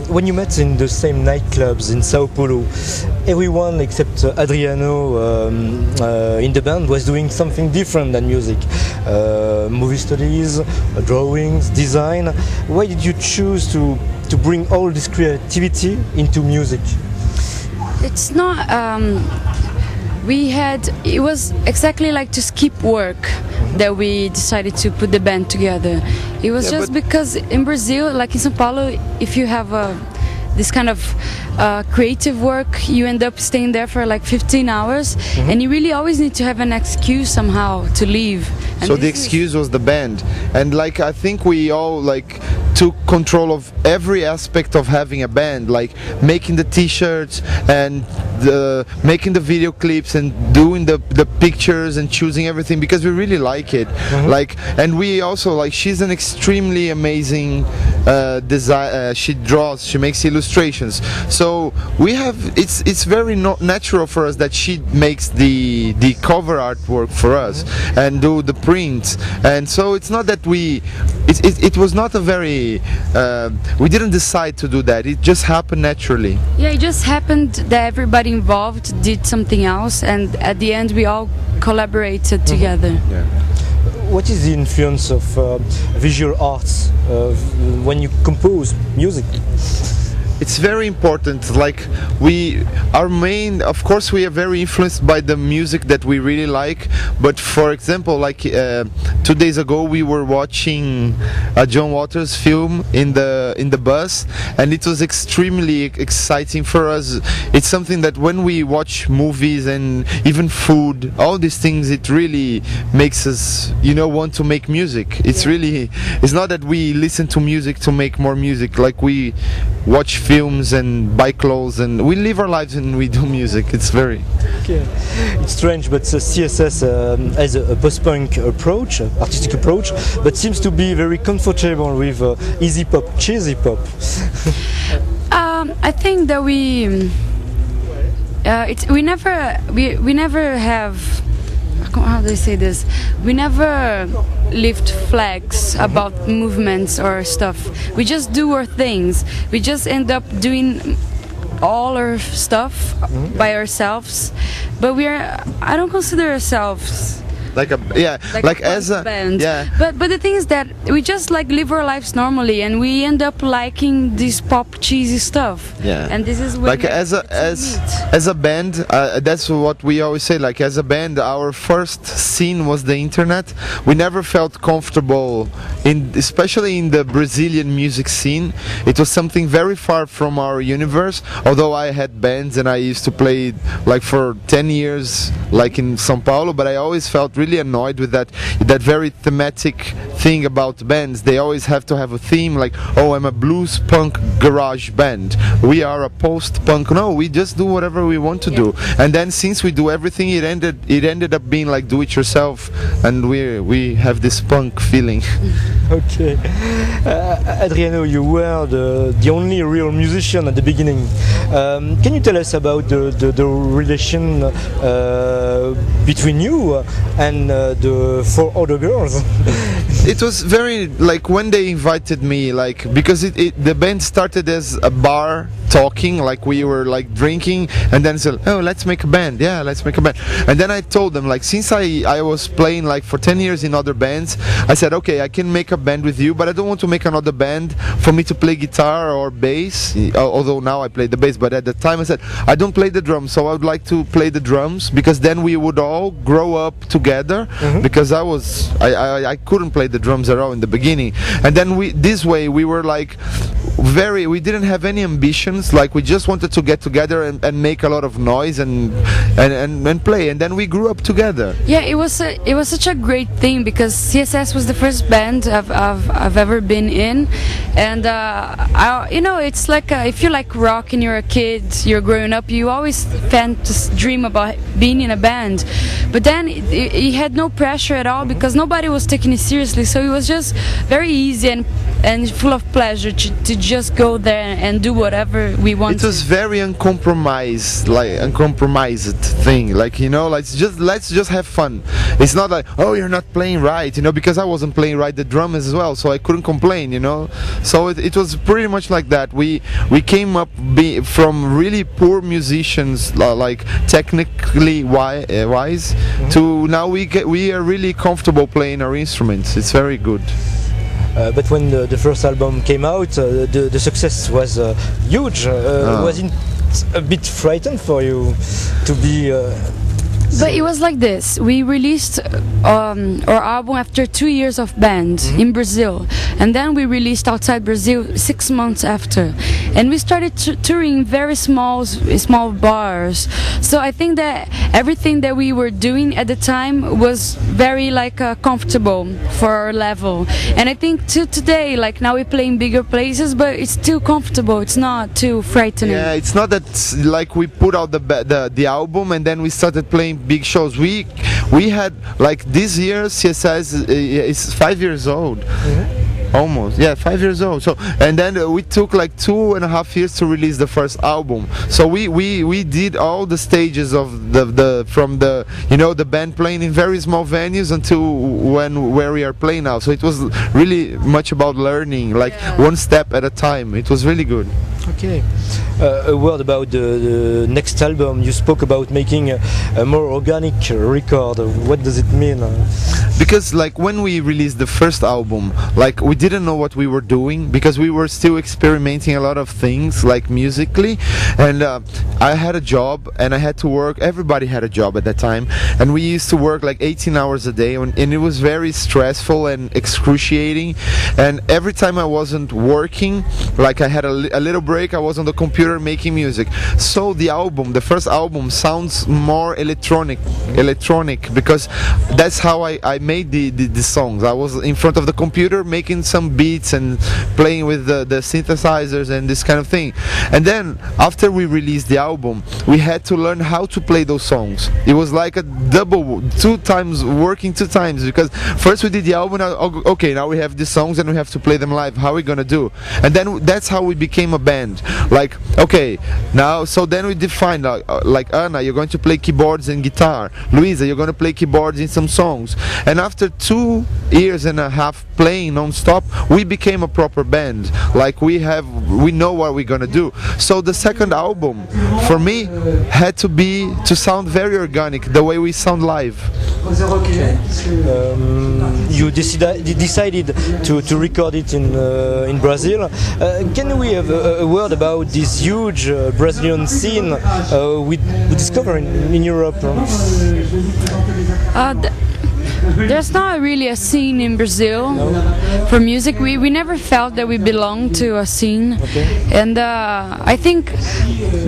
when you met in the same nightclubs in Sao Paulo, everyone except Adriano in the band was doing something different than music. Movie studies, drawings, design. Why did you choose to bring all this creativity into music? It's not. It was exactly like to skip work that we decided to put the band together. It was just because in Brazil, like in São Paulo, if you have this kind of creative work, you end up staying there for like 15 hours, and you really always need to have an excuse somehow to leave. And so the excuse was the band, and like I think we all like took control of every aspect of having a band, like making the t-shirts and making the video clips and doing the pictures and choosing everything because we really like it. Like, and we also like, she's an extremely amazing design. She draws, she makes illustrations. So we have, it's very natural for us that she makes the cover artwork for us and do the prints. And so it's not that it was not a very we didn't decide to do that. It just happened naturally. Yeah, it just happened that everybody involved did something else, and at the end we all collaborated together. Yeah. What is the influence of visual arts when you compose music? It's very important. Like of course we are very influenced by the music that we really like, but for example, like 2 days ago we were watching a John Waters film in the bus, and it was extremely exciting for us. It's something that when we watch movies and even food, all these things, it really makes us, want to make music. It's really, it's not that we listen to music to make more music, like we watch films and buy clothes and we live our lives and we do music. It's very... Okay. It's strange, but CSS has a post-punk approach, artistic approach, but seems to be very comfortable with easy pop, cheesy pop. I think that we never have, how do I say this? We never lift flags about movements or stuff. We just do our things. We just end up doing all our stuff by ourselves. But I don't consider ourselves like as a band. Yeah. But the thing is that we just like live our lives normally, and we end up liking this pop cheesy stuff. Yeah. And this is like as a band, that's what we always say. Like as a band, our first scene was the internet. We never felt comfortable especially in the Brazilian music scene. It was something very far from our universe. Although I had bands and I used to play like for 10 years, like in São Paulo, but I always felt really annoyed with that very thematic thing about bands. They always have to have a theme, like, oh, I'm a blues punk garage band, we are a post-punk. No, we just do whatever we want to do. And then since we do everything, it ended up being like do it yourself, and we have this punk feeling. Okay. Adriano, you were the only real musician at the beginning. Can you tell us about the relation between you and the 4 other girls? It was very, like, when they invited me, like, because the band started as a bar talking, like we were like drinking, and then said, oh, let's make a band. Yeah, let's make a band. And then I told them, like, since I was playing like for 10 years in other bands, I said, okay, I can make a band with you, but I don't want to make another band for me to play guitar or bass, although now I play the bass. But at the time I said, I don't play the drums, so I would like to play the drums, because then we would all grow up together. Because I couldn't play the drums at all in the beginning. And then this way we were like we didn't have any ambitions, like we just wanted to get together and make a lot of noise and play, and then we grew up together. Yeah, it was such a great thing, because CSS was the first band I've ever been in, and it's like if you like rock and you're a kid, you're growing up, you always dream about being in a band. But then it had no pressure at all, because nobody was taking it seriously, so it was just very easy, and and full of pleasure to just go there and do whatever we want. It was very uncompromised, like uncompromised thing. Like, you know, like let's just have fun. It's not like, oh, you're not playing right, you know, because I wasn't playing right the drum as well, so I couldn't complain, you know. So it was pretty much like that. We came up from really poor musicians, like technically wise, to now we are really comfortable playing our instruments. It's very good. But when the first album came out, the success was huge. Wasn't a bit frightened for you to be? But it was like this. We released our album after 2 years of band in Brazil, and then we released outside Brazil 6 months after, and we started touring very small bars. So I think that everything that we were doing at the time was very like comfortable for our level, and I think till today, like now we play in bigger places, but it's still comfortable. It's not too frightening. Yeah, it's not that like we put out the album and then we started playing big shows. We had, like, this year CSS is 5 years old. Almost, yeah, 5 years old. So, and then we took like 2.5 years to release the first album. So we did all the stages of from the you know, the band playing in very small venues until where we are playing now. So it was really much about learning, like one step at a time. It was really good. Okay. A word about the next album. You spoke about making a more organic record. What does it mean? Because like when we released the first album, like we didn't know what we were doing, because we were still experimenting a lot of things like musically, and I had a job and I had to work. Everybody had a job at that time, and we used to work like 18 hours a day, and it was very stressful and excruciating. And every time I wasn't working, like I had a little break, I was on the computer making music. So the first album sounds more electronic, because that's how I made the songs. I was in front of the computer making some beats and playing with the synthesizers and this kind of thing. And then after we released the album, we had to learn how to play those songs. It was like a working two times, because first we did the album, okay, now we have the songs and we have to play them live. How are we gonna do? And then that's how we became a band. Like, okay, now, so then we defined, like Ana, you're going to play keyboards and guitar. Luisa, you're going to play keyboards in some songs. And after 2.5 years playing non-stop, we became a proper band. Like we know what we're going to do. So the second album, for me, had to sound very organic, the way we sound live. You decided to record it in Brazil. Can we have a word about this huge Brazilian scene we discover in Europe? There's not really a scene in Brazil for music. We never felt that we belonged to a scene, and I think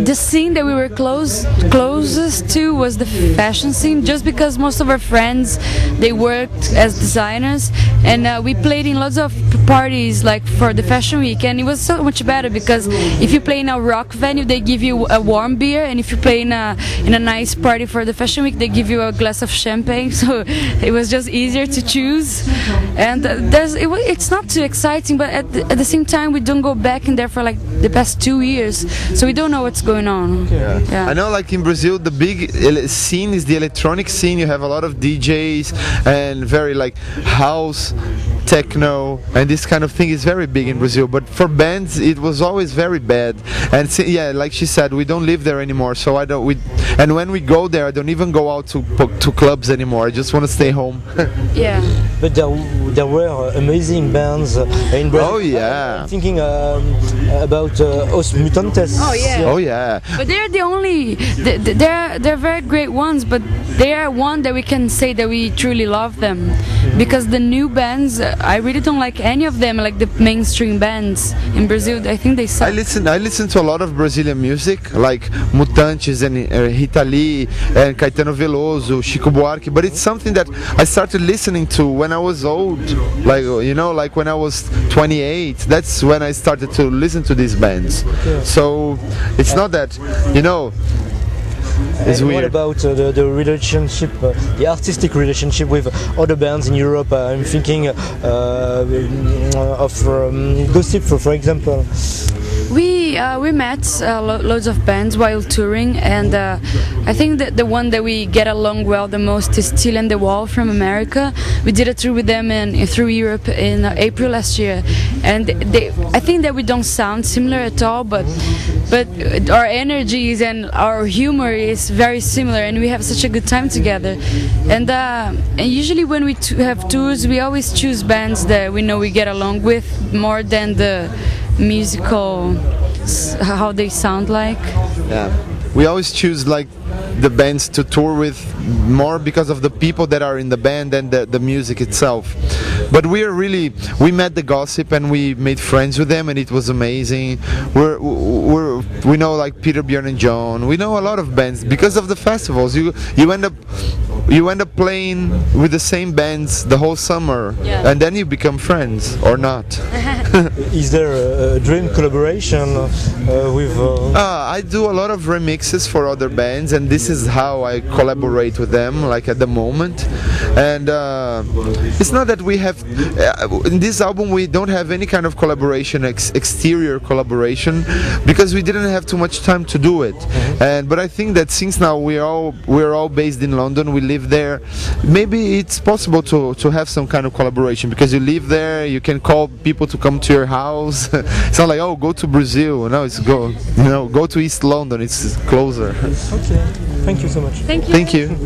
the scene that we were closest to was the fashion scene, just because most of our friends, they worked as designers, and we played in lots of parties like for the fashion week, and it was so much better because if you play in a rock venue, they give you a warm beer, and if you play in a nice party for the fashion week, they give you a glass of champagne. So it was just easier to choose, and it's not too exciting, but at the same time we don't go back in there for like the past 2 years, so we don't know what's going on. Yeah. I know, like in Brazil, the big scene is the electronic scene. You have a lot of DJs and very like house, techno, and this kind of thing is very big in Brazil. But for bands, it was always very bad. And yeah, like she said, we don't live there anymore. So and when we go there, I don't even go out to clubs anymore. I just want to stay home. Yeah. But there were amazing bands in Brazil. Oh yeah. I'm thinking about Os Mutantes. Oh yeah. Oh yeah. But they're the only. They're very great ones, but they are one that we can say that we truly love them, because the new bands, I really don't like any of them. Like the mainstream bands in Brazil, I think they suck. I listen to a lot of Brazilian music, like Mutantes and Rita Lee and Caetano Veloso, Chico Buarque. But it's something that I started listening to when I was old, like, you know, like when I was 28. That's when I started to listen to these bands. So it's not that, you know. It's And what weird. about the relationship, the artistic relationship with other bands in Europe? I'm thinking of Gossip, for example. We met loads of bands while touring, and I think that the one that we get along well the most is Till and the Wall from America. We did a tour with them through Europe in April last year, and I think that we don't sound similar at all, but our energies and our humor is very similar, and we have such a good time together. And usually when we have tours, we always choose bands that we know we get along with more than the musical, how they sound like. Yeah. We always choose like the bands to tour with more because of the people that are in the band than the music itself. But we met the Gossip and we made friends with them, and it was amazing. We know like Peter, Bjorn and John. We know a lot of bands because of the festivals. You end up playing with the same bands the whole summer, Yeah. and then you become friends or not. Is there a dream collaboration with? I do a lot of remixes for other bands, and this is how I collaborate with them, like at the moment. And it's not that we have in this album we don't have any kind of collaboration, exterior collaboration, because we didn't have too much time to do it. But I think that since now we're all based in London, we live there. Maybe it's possible to have some kind of collaboration, because you live there, you can call people to come to your house. It's not like, oh, go to Brazil. No, it's go to East London. It's closer. Okay, thank you so much. Thank you. Thank you.